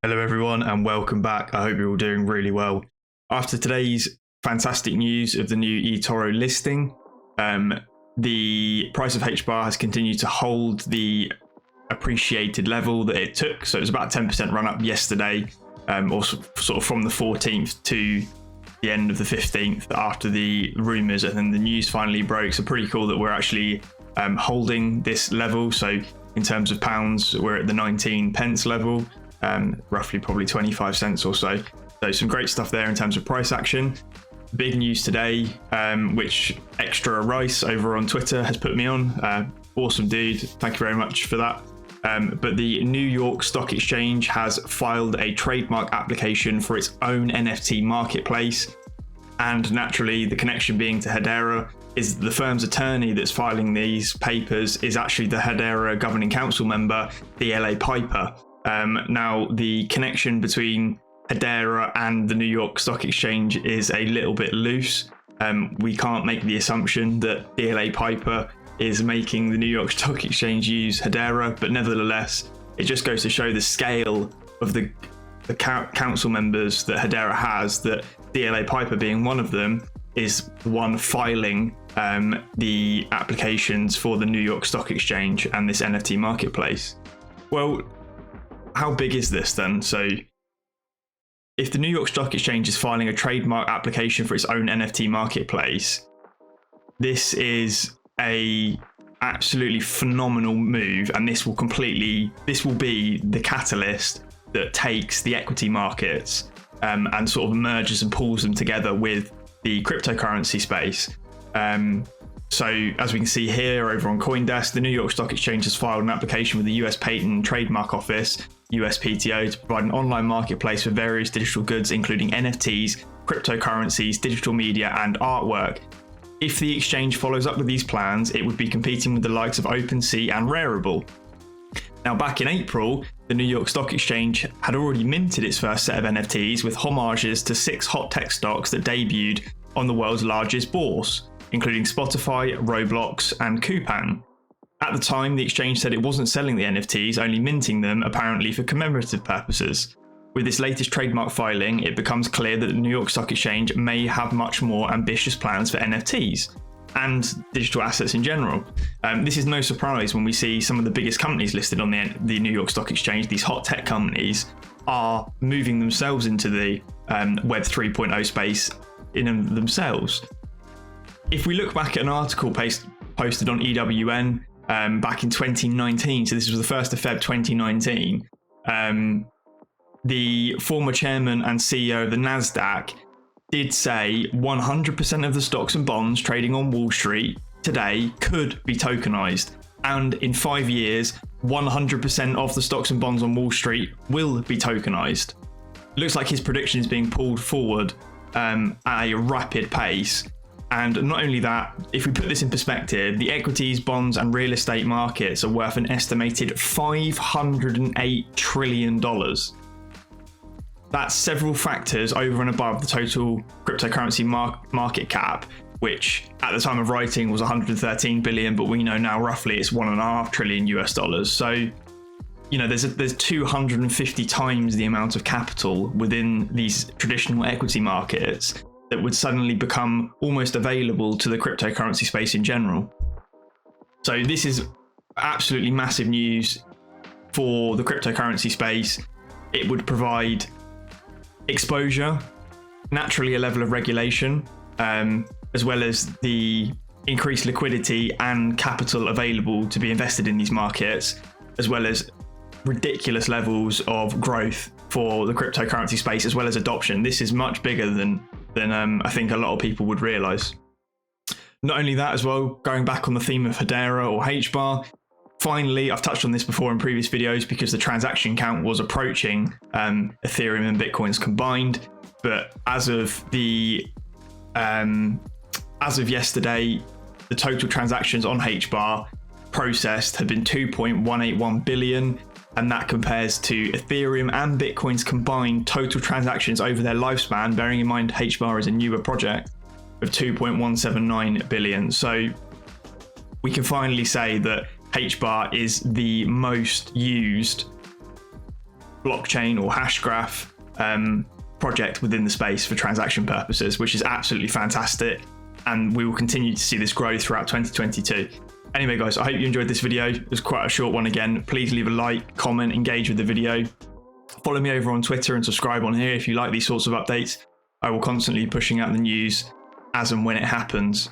Hello everyone and welcome back. I hope you're all doing really well. After today's fantastic news of the new eToro listing, the price of HBAR has continued to hold the appreciated level that it took. So it was about a 10% run up yesterday, or sort of from the 14th to the end of the 15th after the rumours and then the news finally broke. So pretty cool that we're actually holding this level. So in terms of pounds, we're at the 19 pence level. Roughly probably 25 cents or so. So some great stuff there in terms of price action. Big news today, which Extra Rice over on Twitter has put me on. Awesome dude, thank you very much for that. But the New York Stock Exchange has filed a trademark application for its own NFT marketplace. And naturally, the connection being to Hedera is the firm's attorney that's filing these papers is actually the Hedera Governing Council member, DLA Piper. Now, the connection between Hedera and the New York Stock Exchange is a little bit loose. We can't make the assumption that DLA Piper is making the New York Stock Exchange use Hedera, but nevertheless, it just goes to show the scale of the council members that Hedera has, that DLA Piper being one of them is the one filing the applications for the New York Stock Exchange and this NFT marketplace. Well, how big is this then? So if the New York Stock Exchange is filing a trademark application for its own NFT marketplace, this is a absolutely phenomenal move, and this will be the catalyst that takes the equity markets and sort of merges and pulls them together with the cryptocurrency space. So as we can see here over on CoinDesk, the New York Stock Exchange has filed an application with the US Patent and Trademark Office, USPTO, to provide an online marketplace for various digital goods, including NFTs, cryptocurrencies, digital media, and artwork. If the exchange follows up with these plans, it would be competing with the likes of OpenSea and Rarible. Now, back in April, the New York Stock Exchange had already minted its first set of NFTs with homages to 6 hot tech stocks that debuted on the world's largest bourse, including Spotify, Roblox, and Coupang. At the time, the exchange said it wasn't selling the NFTs, only minting them, apparently for commemorative purposes. With this latest trademark filing, it becomes clear that the New York Stock Exchange may have much more ambitious plans for NFTs and digital assets in general. This is no surprise when we see some of the biggest companies listed on the New York Stock Exchange, these hot tech companies, are moving themselves into the Web 3.0 space in themselves. If we look back at an article posted on EWN back in 2019, so this was the 1st of Feb 2019, the former chairman and CEO of the NASDAQ did say 100% of the stocks and bonds trading on Wall Street today could be tokenized. And in 5 years, 100% of the stocks and bonds on Wall Street will be tokenized. Looks like his prediction is being pulled forward at a rapid pace. And not only that, if we put this in perspective, the equities, bonds, and real estate markets are worth an estimated $508 trillion. That's several factors over and above the total cryptocurrency market cap, which at the time of writing was 113 billion, but we know now roughly it's $1.5 trillion US. So, you know, there's 250 times the amount of capital within these traditional equity markets that would suddenly become almost available to the cryptocurrency space in general. So this is absolutely massive news for the cryptocurrency space. It would provide exposure, naturally a level of regulation, as well as the increased liquidity and capital available to be invested in these markets, as well as ridiculous levels of growth for the cryptocurrency space, as well as adoption. This is much bigger than I think a lot of people would realize. Not only that as well, going back on the theme of Hedera or HBAR, finally, I've touched on this before in previous videos because the transaction count was approaching Ethereum and Bitcoin's combined, but as of yesterday, the total transactions on HBAR processed have been 2.181 billion, and that compares to Ethereum and Bitcoin's combined total transactions over their lifespan, bearing in mind HBAR is a newer project, of 2.179 billion. So we can finally say that HBAR is the most used blockchain or hash graph project within the space for transaction purposes, which is absolutely fantastic. And we will continue to see this grow throughout 2022. Anyway, guys, I hope you enjoyed this video. It was quite a short one again. Please leave a like, comment, engage with the video. Follow me over on Twitter and subscribe on here if you like these sorts of updates. I will constantly be pushing out the news as and when it happens.